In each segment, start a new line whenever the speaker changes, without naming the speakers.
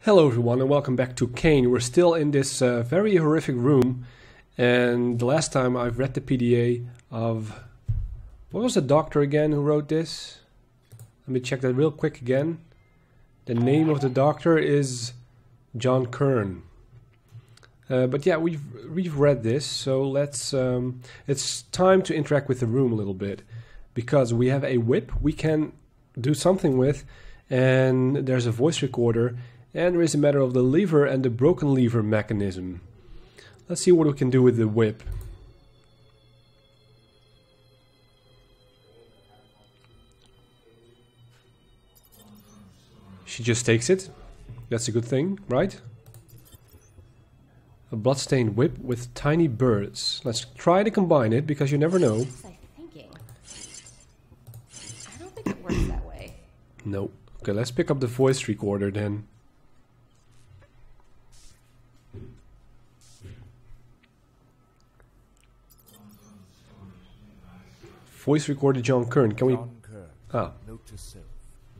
Hello everyone and welcome back to CAYNE. We're still in this very horrific room, and the last time I've read the PDA of... What was the doctor again who wrote this? Let me check that real quick again. The name of the doctor is John Kern. But yeah, we've read this, so let's... it's time to interact with the room a little bit, because we have a whip we can do something with, and there's a voice recorder. And there is a matter of the lever and the broken lever mechanism. Let's see what we can do with the whip. She just takes it. That's a good thing, right? A bloodstained whip with tiny birds. Let's try to combine it, because you never know.
I don't think it works that way.
No. Okay, let's pick up the voice recorder then. Voice recorder John Kern. Can we...
John Kern, note to self,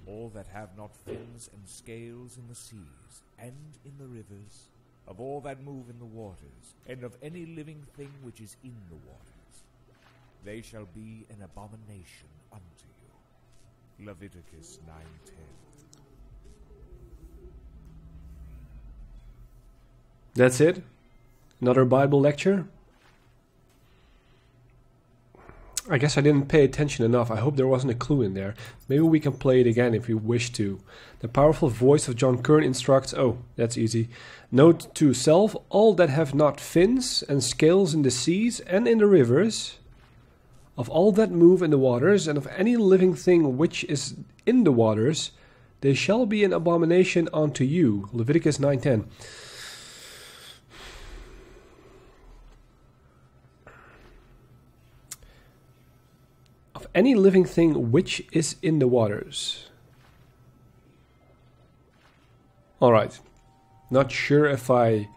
all that have not fins and scales in the seas, and in the rivers, of all that move in the waters, and of any living thing which is in the waters, they shall be an abomination unto you. Leviticus 9:10.
That's it? Another Bible lecture? I guess I didn't pay attention enough. I hope there wasn't a clue in there. Maybe we can play it again if you wish to. The powerful voice of John Kern instructs... Oh, that's easy. Note to self, all that have not fins and scales in the seas and in the rivers, of all that move in the waters, and of any living thing which is in the waters, they shall be an abomination unto you. Leviticus 9:10. Any living thing which is in the waters. Alright. Not sure if I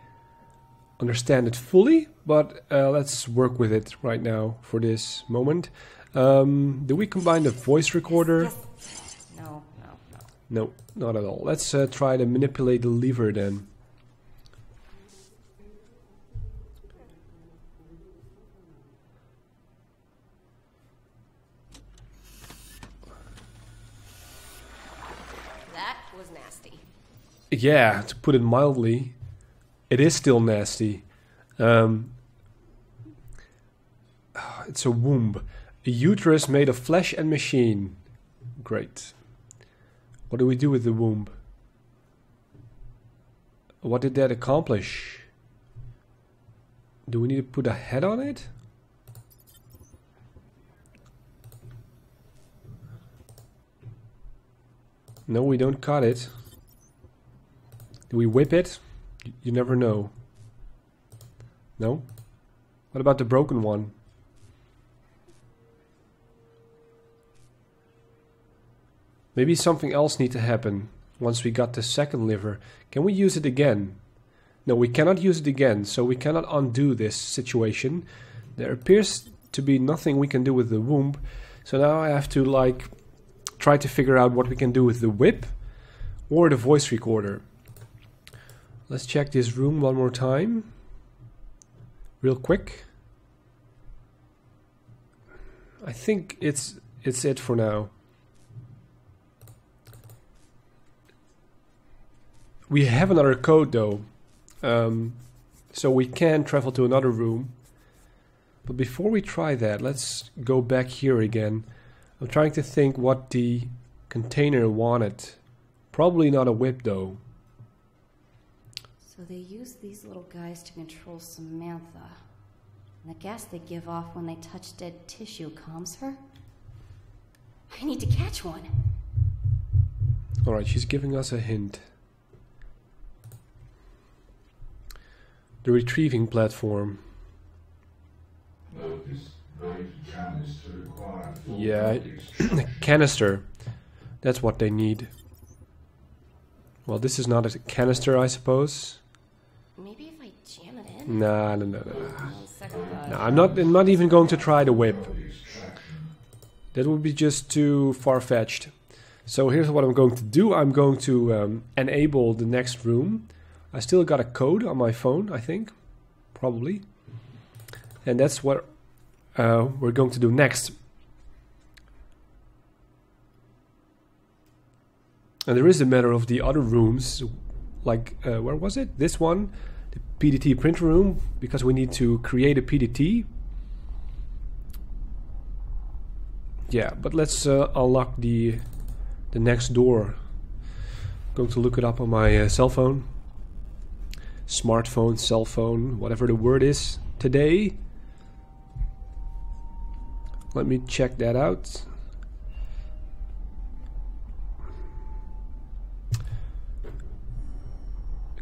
understand it fully, but let's work with it right now for this moment. Do we combine the voice recorder?
No.
No, not at all. Let's try to manipulate the lever then.
Was nasty.
Yeah, to put it mildly, it is still nasty. It's a womb. A uterus made of flesh and machine. Great. What do we do with the womb? What did that accomplish? Do we need to put a head on it? No, we don't cut it. Do we whip it? You never know. No? What about the broken one? Maybe something else needs to happen once we got the second liver. Can we use it again? No, we cannot use it again, so we cannot undo this situation. There appears to be nothing we can do with the womb, so now I have to try to figure out what we can do with the whip or the voice recorder. Let's check this room one more time. Real quick. I think it's it for now. We have another code though. So we can travel to another room. But before we try that, let's go back here again. I'm trying to think what the container wanted. Probably not a whip though.
So they use these little guys to control Samantha. And the gas they give off when they touch dead tissue calms her? I need to catch one.
Alright, she's giving us a hint. The retrieving platform. Yeah, canister. That's what they need. Well, this is not a canister, I suppose.
Maybe if I jam it in?
No.
No,
I'm not even going to try the whip. That would be just too far-fetched. So here's what I'm going to do. I'm going to enable the next room. I still got a code on my phone, I think. Probably. And that's what we're going to do next. And there is a matter of the other rooms. Like, where was it? This one. The PDT printer room. Because we need to create a PDT. Yeah, but let's unlock the next door. I'm going to look it up on my cell phone. Smartphone, cell phone, whatever the word is today. Let me check that out.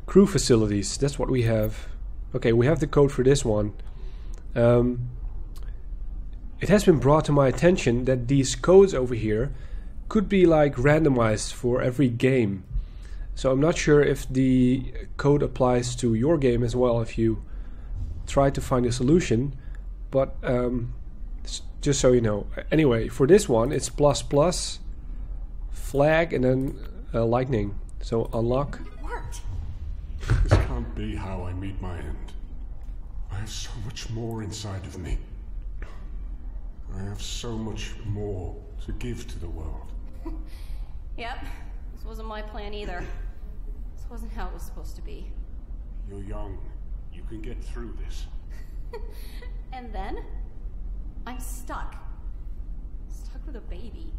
Crew facilities, that's what we have. Okay, we have the code for this one. It has been brought to my attention that these codes over here could be like randomized for every game. So I'm not sure if the code applies to your game as well if you try to find a solution, but just so you know. Anyway, for this one it's ++, flag, and then lightning. So unlock.
Worked.
This can't be how I meet my end. I have so much more inside of me. I have so much more to give to the world.
Yep. This wasn't my plan either. This wasn't how it was supposed to be.
You're young. You can get through this.
And then I'm stuck. Stuck with a baby.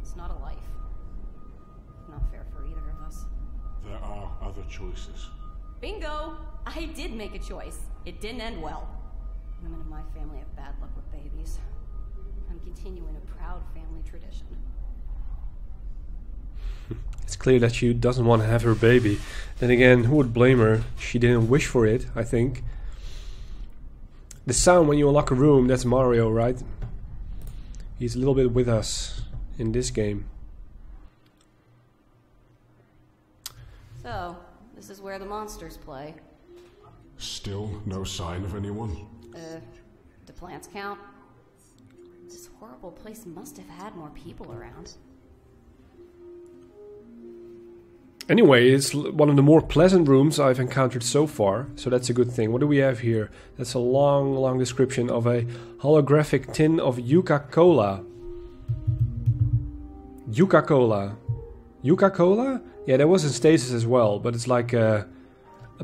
It's not a life. Not fair for either of us.
There are other choices.
Bingo! I did make a choice. It didn't end well. Women in my family have bad luck with babies. I'm continuing a proud family tradition.
It's clear that she doesn't want to have her baby. Then again, who would blame her? She didn't wish for it, I think. The sound when you unlock a room, that's Mario, right? He's a little bit with us in this game.
So, this is where the monsters play.
Still no sign of anyone?
Do plants count? This horrible place must have had more people around.
Anyway, it's one of the more pleasant rooms I've encountered so far, so that's a good thing. What do we have here? That's a long description of a holographic tin of Yuca-Cola. Yuca-Cola. Yuca-Cola? Yeah, that was in Stasis as well, but it's like a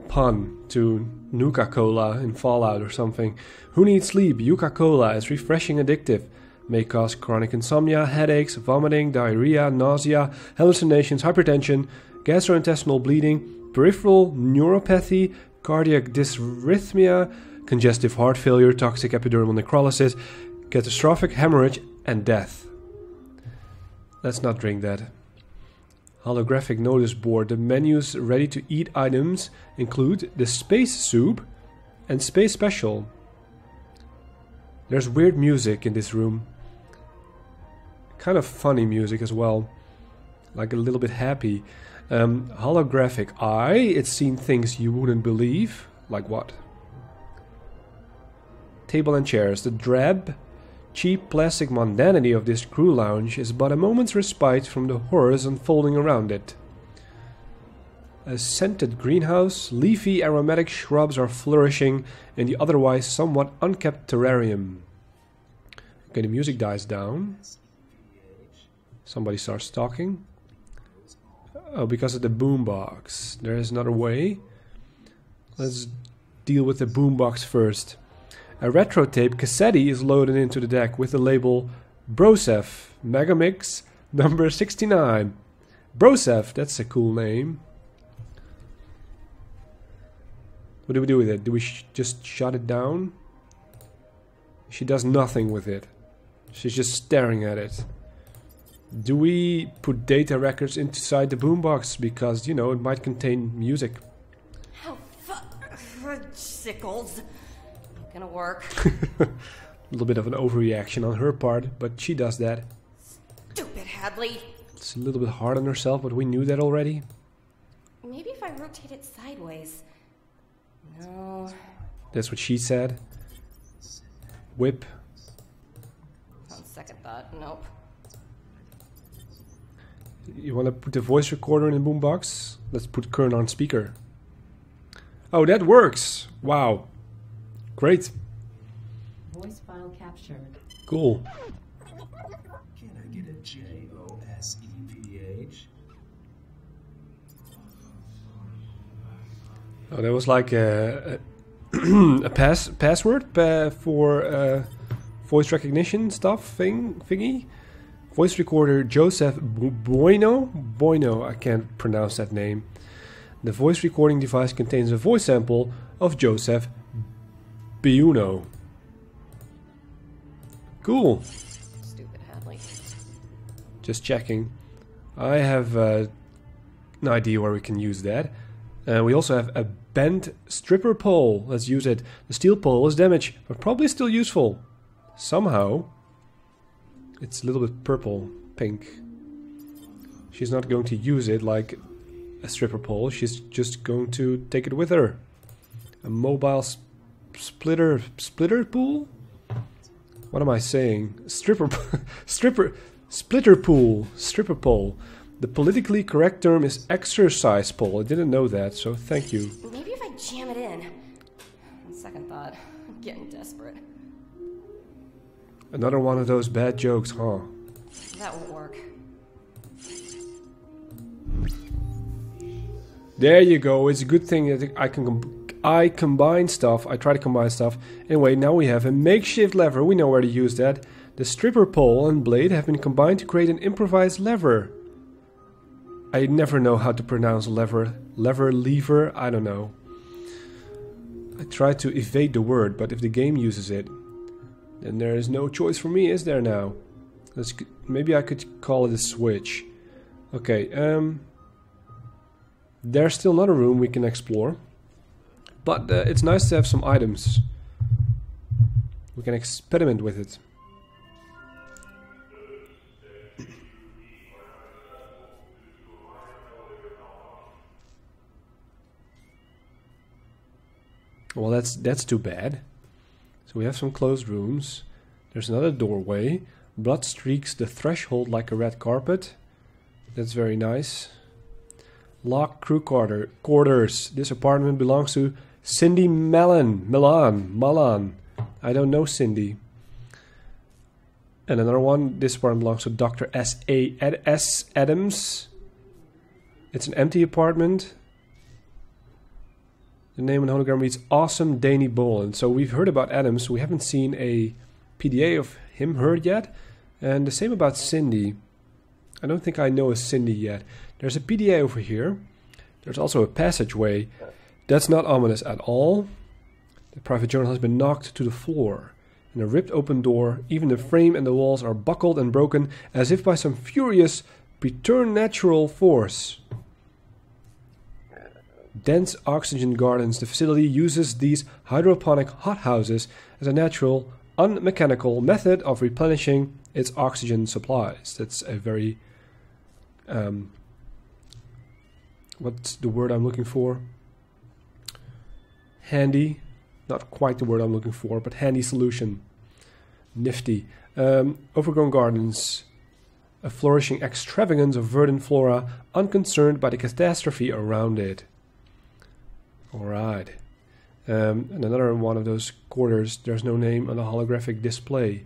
pun to Nuka-Cola in Fallout or something. Who needs sleep? Yuca-Cola is refreshing addictive. May cause chronic insomnia, headaches, vomiting, diarrhea, nausea, hallucinations, hypertension, gastrointestinal bleeding, peripheral neuropathy, cardiac dysrhythmia, congestive heart failure, toxic epidermal necrolysis, catastrophic hemorrhage, and death. Let's not drink that. Holographic notice board. The menus ready-to-eat items include the Space Soup and Space Special. There's weird music in this room. Kind of funny music as well. Like a little bit happy. Holographic eye. It's seen things you wouldn't believe. Like what? Table and chairs. The drab, cheap plastic mundanity of this crew lounge is but a moment's respite from the horrors unfolding around it. A scented greenhouse, leafy aromatic shrubs are flourishing in the otherwise somewhat unkept terrarium. Okay, the music dies down. Somebody starts talking. Oh, because of the boombox. There is another way. Let's deal with the boombox first. A retro tape cassette is loaded into the deck with the label Brosef Megamix number 69. Brosef, that's a cool name. What do we do with it? Do we just shut it down? She does nothing with it. She's just staring at it. Do we put data records inside the boombox? Because, you know, it might contain music.
Oh, sickles. Not gonna work.
A little bit of an overreaction on her part, but she does that.
Stupid Hadley.
It's a little bit hard on herself, but we knew that already.
Maybe if I rotate it sideways. No.
That's what she said. Whip.
On second thought, nope.
You want to put the voice recorder in the boombox? Let's put Kern on speaker. Oh, that works! Wow. Great.
Voice file captured.
Cool.
Can I get a JOSEPH?
Oh, that was like a password for voice recognition stuff thingy. Voice recorder Joseph Bueno, I can't pronounce that name. The voice recording device contains a voice sample of Joseph Bueno. Cool.
Stupid Hadley.
Just checking. I have an idea where we can use that. We also have a bent stripper pole. Let's use it. The steel pole is damaged, but probably still useful. Somehow. It's a little bit purple, pink. She's not going to use it like a stripper pole. She's just going to take it with her. A mobile splitter pool? What am I saying? Splitter pool. Stripper pole. The politically correct term is exercise pole. I didn't know that, so thank you.
Maybe if I jam it in. On second thought, I'm getting desperate.
Another one of those bad jokes, huh?
That won't work.
There you go. It's a good thing that I combine stuff. I try to combine stuff. Anyway, now we have a makeshift lever. We know where to use that. The stripper pole and blade have been combined to create an improvised lever. I never know how to pronounce lever. Lever, I don't know. I try to evade the word, but if the game uses it, then there is no choice for me, is there now? Maybe I could call it a switch. Okay, there's still another room we can explore. But it's nice to have some items. We can experiment with it. Well, that's too bad. So we have some closed rooms. There's another doorway. Blood streaks the threshold like a red carpet. That's very nice. Locked crew quarters. This apartment belongs to Cindy Malan. I don't know Cindy. And another one. This apartment belongs to Dr. S. Adams. It's an empty apartment. The name on the hologram reads Awesome Danny Boland. So we've heard about Adams. We haven't seen a PDA of him heard yet. And the same about Cindy. I don't think I know a Cindy yet. There's a PDA over here. There's also a passageway. That's not ominous at all. The private journal has been knocked to the floor. And a ripped open door. Even the frame and the walls are buckled and broken as if by some furious preternatural force. Dense oxygen gardens. The facility uses these hydroponic hothouses as a natural, unmechanical method of replenishing its oxygen supplies. That's a very... what's the word I'm looking for? Handy. Not quite the word I'm looking for, but handy solution. Nifty. Overgrown gardens. A flourishing extravagance of verdant flora, unconcerned by the catastrophe around it. Alright. And another one of those quarters. There's no name on the holographic display.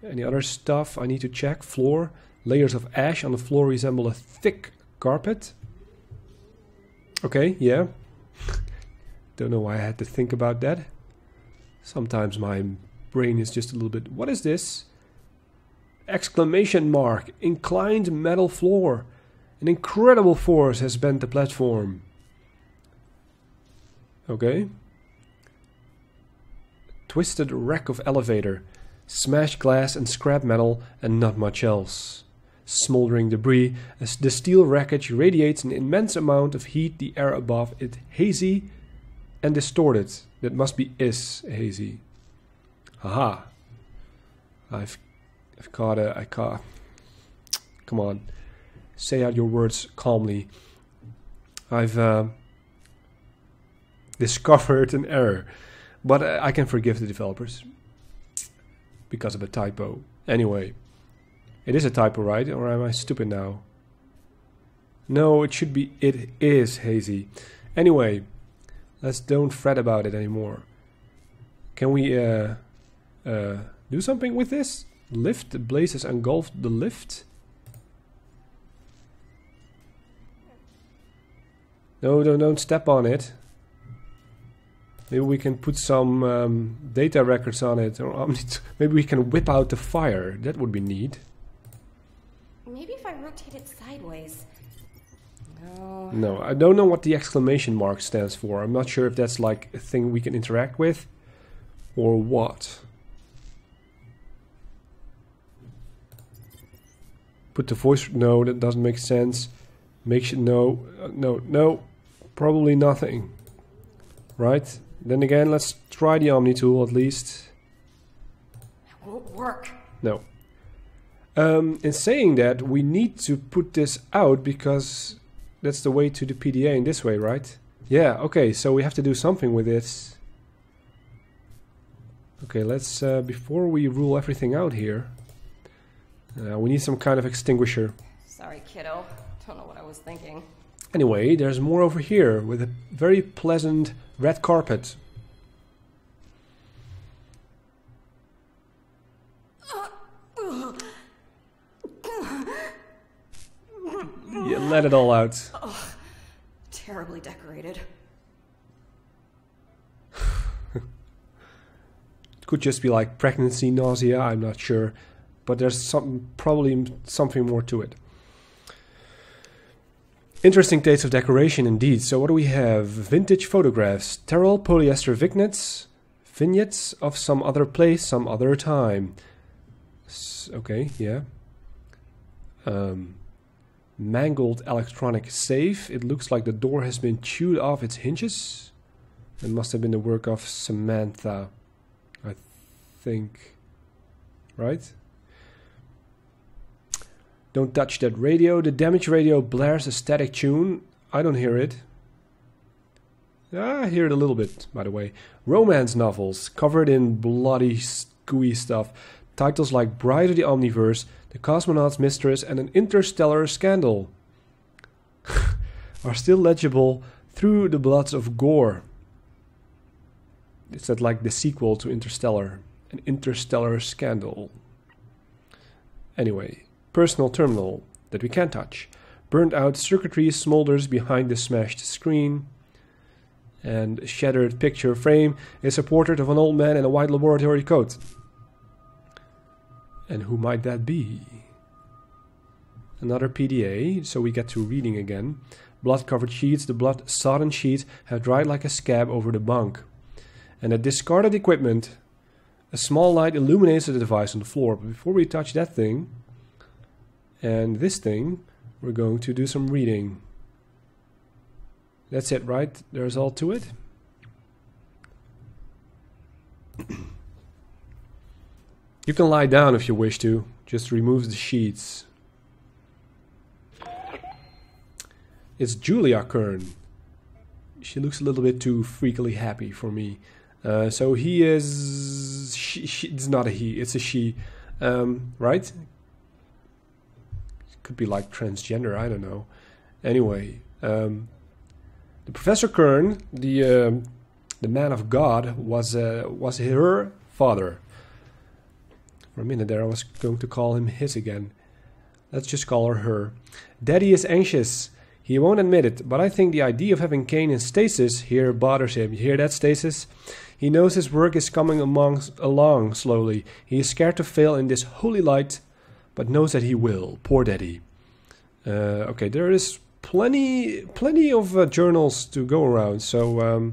Any other stuff I need to check? Floor. Layers of ash on the floor resemble a thick carpet. Okay, yeah. Don't know why I had to think about that. Sometimes my brain is just a little bit... What is this? Exclamation mark. Inclined metal floor. An incredible force has bent the platform. Okay. Twisted wreck of elevator. Smashed glass and scrap metal and not much else. Smoldering debris, as the steel wreckage radiates an immense amount of heat, the air above it hazy and distorted. That must be hazy. Haha. I've caught a... Come on. Say out your words calmly. I've discovered an error. But I can forgive the developers. Because of a typo. Anyway. It is a typo, right? Or am I stupid now? No, it should be, it is hazy. Anyway, let's don't fret about it anymore. Can we do something with this? Lift, the blaze has engulfed the lift. No, don't step on it. Maybe we can put some data records on it, or maybe we can whip out the fire. That would be neat.
Maybe if I rotate it sideways. No.
No, I don't know what the exclamation mark stands for. I'm not sure if that's like a thing we can interact with or what. Put the voice... No, that doesn't make sense. No. Probably nothing. Right? Then again, let's try the Omni tool at least.
That won't work.
No. In saying that, we need to put this out because that's the way to the PDA in this way, right? Yeah, okay, so we have to do something with this. Okay, let's, before we rule everything out here, we need some kind of extinguisher.
Sorry, kiddo. Don't know what I was thinking.
Anyway, there's more over here with a very pleasant red carpet. Yeah, let it all out.
Oh, terribly decorated.
It could just be like pregnancy nausea, I'm not sure. But there's probably something more to it. Interesting taste of decoration indeed. So what do we have? Vintage photographs, terral polyester vignettes of some other place, some other time. Okay, yeah. Mangled electronic safe. It looks like the door has been chewed off its hinges. It must have been the work of Samantha, I think. Right? Don't touch that radio. The damaged radio blares a static tune. I don't hear it. I hear it a little bit, by the way. Romance novels, covered in bloody, gooey stuff. Titles like Bride of the Omniverse, The Cosmonaut's Mistress, and An Interstellar Scandal are still legible through the bloods of gore. Is that like the sequel to Interstellar? An Interstellar Scandal. Anyway. Personal terminal that we can't touch. Burnt out circuitry smolders behind the smashed screen. And a shattered picture frame is a portrait of an old man in a white laboratory coat. And who might that be? Another PDA, so we get to reading again. Blood-covered sheets, the blood-sodden sheets have dried like a scab over the bunk. And a discarded equipment. A small light illuminates the device on the floor. But before we touch that thing... and this thing, we're going to do some reading. That's it, right? There's all to it. You can lie down if you wish to. Just remove the sheets. It's Julia Kern. She looks a little bit too freakily happy for me. So he is... it's not a he, it's a she. Right? Could be like transgender, I don't know. Anyway, the Professor Kern, the man of God, was her father. For a minute there, I was going to call him his again. Let's just call her. Daddy is anxious. He won't admit it, but I think the idea of having CAYNE in stasis here bothers him. You hear that, stasis? He knows his work is coming along slowly. He is scared to fail in this holy light, but knows that he will. Poor Daddy. Okay, there is plenty of journals to go around, so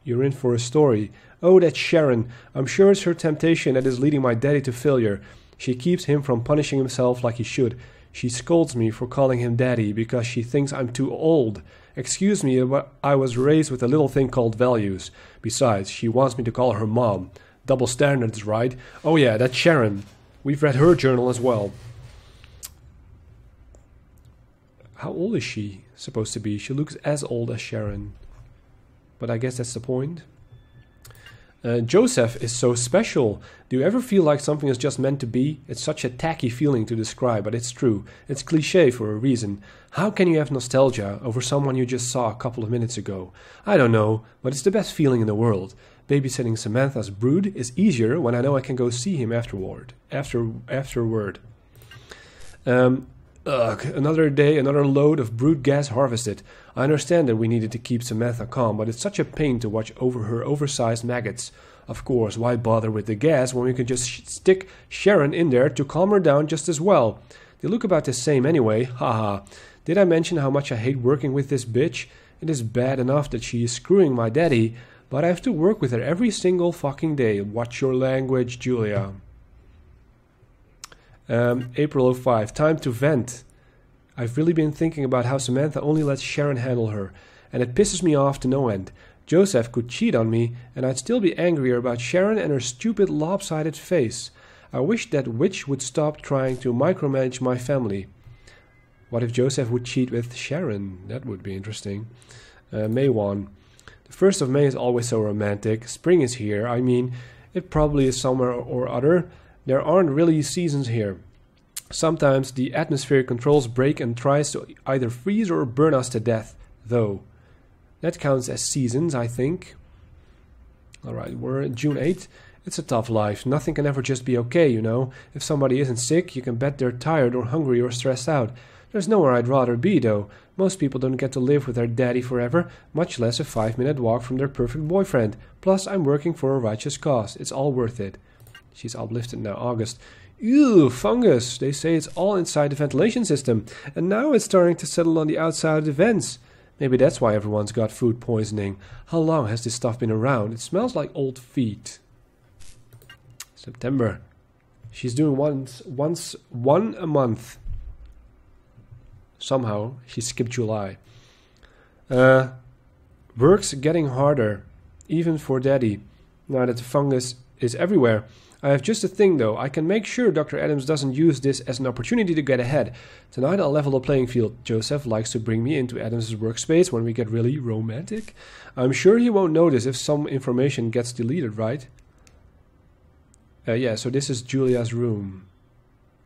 you're in for a story. Oh, that's Sharon. I'm sure it's her temptation that is leading my daddy to failure. She keeps him from punishing himself like he should. She scolds me for calling him daddy because she thinks I'm too old. Excuse me, but I was raised with a little thing called values. Besides, she wants me to call her mom. Double standards, right? Oh yeah, that's Sharon. We've read her journal as well. How old is she supposed to be? She looks as old as Sharon. But I guess that's the point. Joseph is so special. Do you ever feel like something is just meant to be? It's such a tacky feeling to describe, but it's true. It's cliché for a reason. How can you have nostalgia over someone you just saw a couple of minutes ago? I don't know, but it's the best feeling in the world. Babysitting Samantha's brood is easier when I know I can go see him afterward. Another day, another load of brood gas harvested. I understand that we needed to keep Samantha calm, but it's such a pain to watch over her oversized maggots. Of course, why bother with the gas when we can just stick Sharon in there to calm her down just as well? They look about the same anyway, haha. Did I mention how much I hate working with this bitch? It is bad enough that she is screwing my daddy, but I have to work with her every single fucking day. Watch your language, Julia. April 05. Time to vent. I've really been thinking about how Samantha only lets Sharon handle her, and it pisses me off to no end. Joseph could cheat on me, and I'd still be angrier about Sharon and her stupid lopsided face. I wish that witch would stop trying to micromanage my family. What if Joseph would cheat with Sharon? That would be interesting. May 1. The 1st of May is always so romantic. Spring is here. I mean, it probably is somewhere or other. There aren't really seasons here. Sometimes the atmospheric controls break and tries to either freeze or burn us to death, though. That counts as seasons, I think. Alright, we're in June 8th. It's a tough life. Nothing can ever just be okay, you know. If somebody isn't sick, you can bet they're tired or hungry or stressed out. There's nowhere I'd rather be, though. Most people don't get to live with their daddy forever, much less a 5-minute walk from their perfect boyfriend. Plus, I'm working for a righteous cause. It's all worth it. She's uplifted now. August. Ew, fungus. They say it's all inside the ventilation system, and now it's starting to settle on the outside of the vents. Maybe that's why everyone's got food poisoning. How long has this stuff been around? It smells like old feet. September. She's doing one a month. Somehow, she skipped July. Work's getting harder, even for Daddy, now that the fungus is everywhere. I have just a thing, though. I can make sure Dr. Adams doesn't use this as an opportunity to get ahead. Tonight I'll level the playing field. Joseph likes to bring me into Adams's workspace when we get really romantic. I'm sure he won't notice if some information gets deleted, right? Yeah, so this is Julia's room.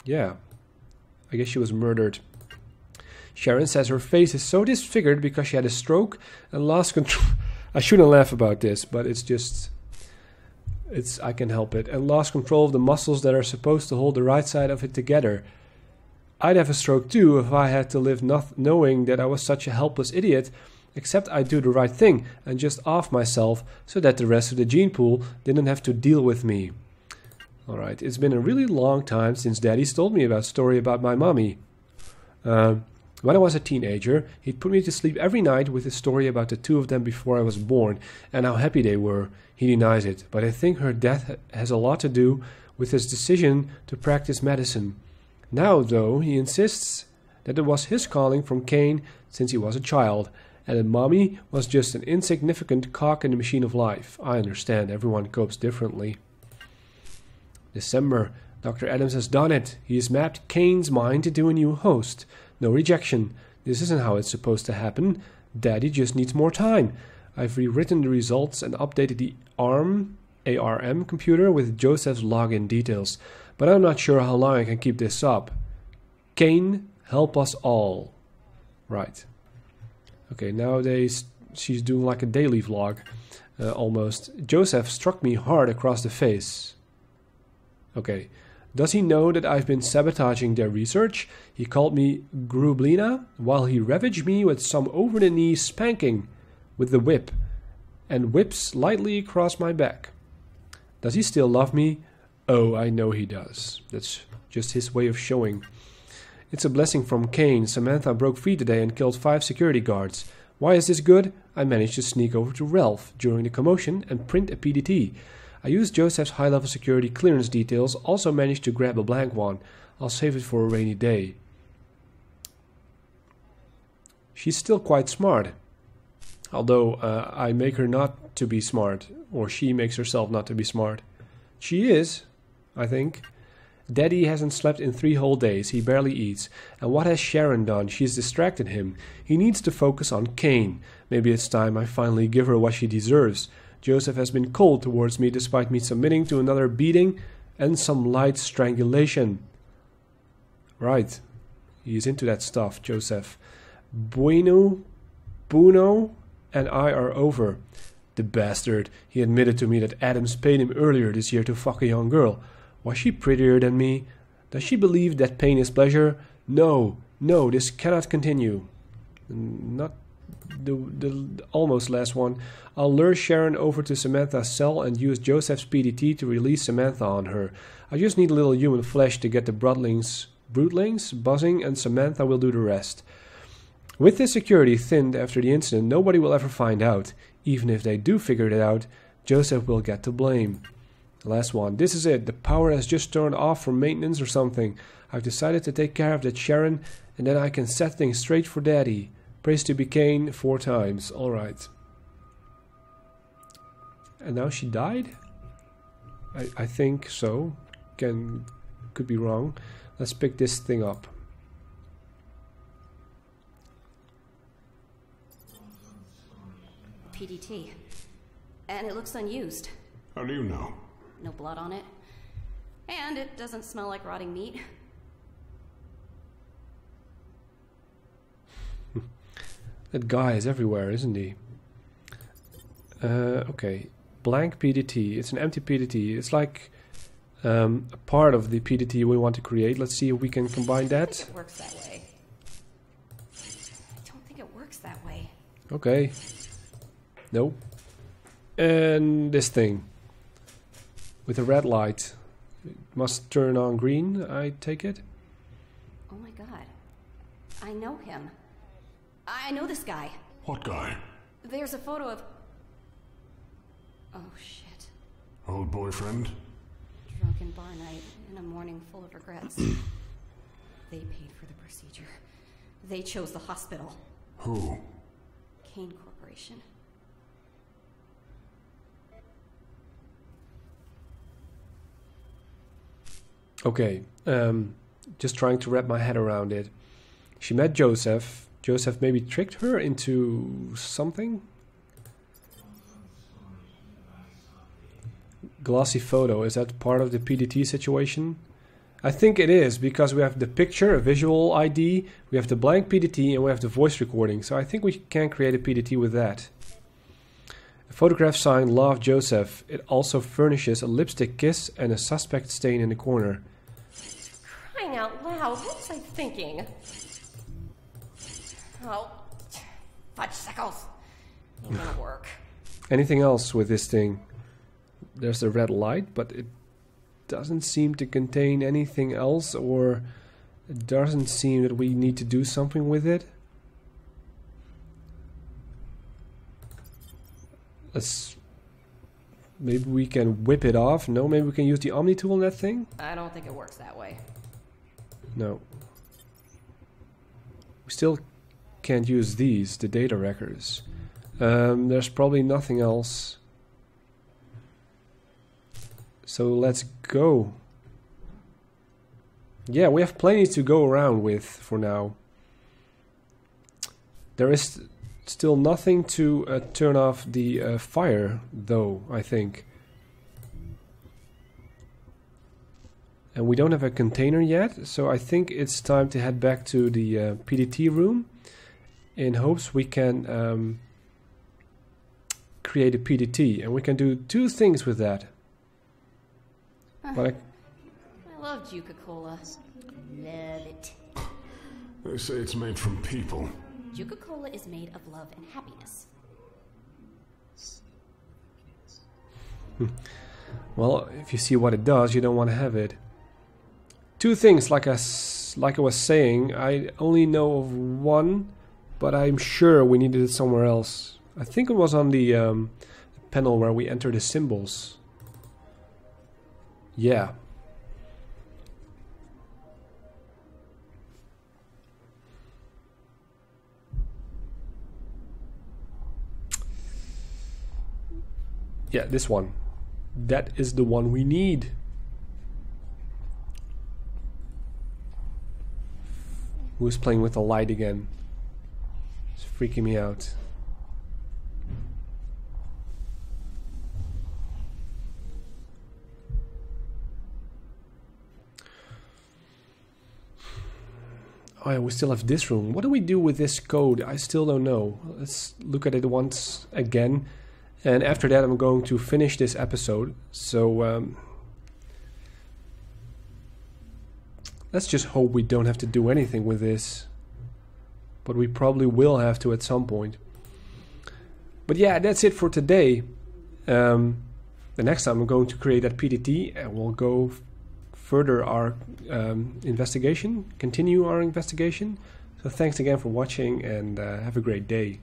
Yeah. I guess she was murdered. Sharon says her face is so disfigured because she had a stroke and lost control. I shouldn't laugh about this, but it's just... I can help it. And lost control of the muscles that are supposed to hold the right side of it together. I'd have a stroke too if I had to live knowing that I was such a helpless idiot, except I'd do the right thing and just off myself so that the rest of the gene pool didn't have to deal with me. Alright, it's been a really long time since Daddy's told me a story about my mommy. When I was a teenager, he'd put me to sleep every night with a story about the two of them before I was born and how happy they were. He denies it, but I think her death has a lot to do with his decision to practice medicine. Now, though, he insists that it was his calling from CAYNE since he was a child, and that Mommy was just an insignificant cog in the machine of life. I understand, everyone copes differently. December. Dr. Adams has done it. He has mapped CAYNE's mind into a new host. No rejection. This isn't how it's supposed to happen. Daddy just needs more time. I've rewritten the results and updated the ARM computer with Joseph's login details, but I'm not sure how long I can keep this up. CAYNE, help us all. Right. Okay, nowadays she's doing like a daily vlog, almost. Joseph struck me hard across the face. Okay. Does he know that I've been sabotaging their research? He called me Grublina while he ravaged me with some over-the-knee spanking with the whip and whips lightly across my back. Does he still love me? Oh, I know he does. That's just his way of showing. It's a blessing from CAYNE. Samantha broke free today and killed 5 security guards. Why is this good? I managed to sneak over to Ralph during the commotion and print a PDT. I used Joseph's high-level security clearance details, also managed to grab a blank one. I'll save it for a rainy day. She's still quite smart. Although I make her not to be smart, or she makes herself not to be smart. She is, I think. Daddy hasn't slept in 3 whole days. He barely eats. And what has Sharon done? She's distracted him. He needs to focus on CAYNE. Maybe it's time I finally give her what she deserves. Joseph has been cold towards me despite me submitting to another beating and some light strangulation. Right. He's into that stuff, Joseph. Buno and I are over. The bastard. He admitted to me that Adams paid him earlier this year to fuck a young girl. Was she prettier than me? Does she believe that pain is pleasure? No, this cannot continue. Not the almost last one. I'll lure Sharon over to Samantha's cell and use Joseph's PDT to release Samantha on her. I just need a little human flesh to get the broodlings buzzing, and Samantha will do the rest. With the security thinned after the incident, nobody will ever find out. Even if they do figure it out, Joseph will get to blame. The last one. This is it. The power has just turned off for maintenance or something. I've decided to take care of that Sharon, and then I can set things straight for Daddy. Praise to be CAYNE 4 times. Alright. And now she died? I think so. Could be wrong. Let's pick this thing up.
PDT. And it looks unused.
How do you know?
No blood on it. And it doesn't smell like rotting meat.
That guy is everywhere, isn't he? Okay. Blank PDT. It's an empty PDT. It's like a part of the PDT we want to create. Let's see if we can combine that.
I don't think it works that way. I don't think it works that way.
Okay. No. And this thing. With a red light. It must turn on green, I take it.
Oh my god. I know him. I know this guy.
What guy?
There's a photo of... Oh shit.
Old boyfriend?
Drunken bar night and a morning full of regrets. They paid for the procedure. They chose the hospital.
Who?
CAYNE Corporation.
Okay, just trying to wrap my head around it. She met Joseph. Joseph maybe tricked her into something? Glossy photo, is that part of the PDT situation? I think it is, because we have the picture, a visual ID, we have the blank PDT, and we have the voice recording. So I think we can create a PDT with that. A photograph signed Love Joseph. It also furnishes a lipstick kiss and a suspect stain in the corner.
Crying out loud, what was I thinking? Oh, fudgesicles. Ain't gonna work.
Anything else with this thing? There's the red light, but it doesn't seem to contain anything else, or it doesn't seem that we need to do something with it. Maybe we can whip it off. No, maybe we can use the Omni tool on that thing.
I don't think it works that way.
No. We still can't use these, the data records. There's probably nothing else. So let's go. Yeah, we have plenty to go around with for now. There is still nothing to turn off the fire, though, I think. And we don't have a container yet, so I think it's time to head back to the PDT room in hopes we can create a PDT. And we can do 2 things with that. But
I love Juca-Cola. Love it.
They say it's made from people.
Juca-Cola is made of love and happiness.
Well, if you see what it does, you don't want to have it. 2 things, like I was saying, I only know of one, but I'm sure we needed it somewhere else. I think it was on the panel where we enter the symbols. Yeah. Yeah, this one. That is the one we need. Who's playing with the light again? It's freaking me out. Oh yeah, we still have this room. What do we do with this code? I still don't know. Let's look at it once again. And after that I'm going to finish this episode. So let's just hope we don't have to do anything with this. But we probably will have to at some point. But yeah, that's it for today. The next time I'm going to create that PDT and we'll go further our investigation, continue our investigation. So thanks again for watching and have a great day.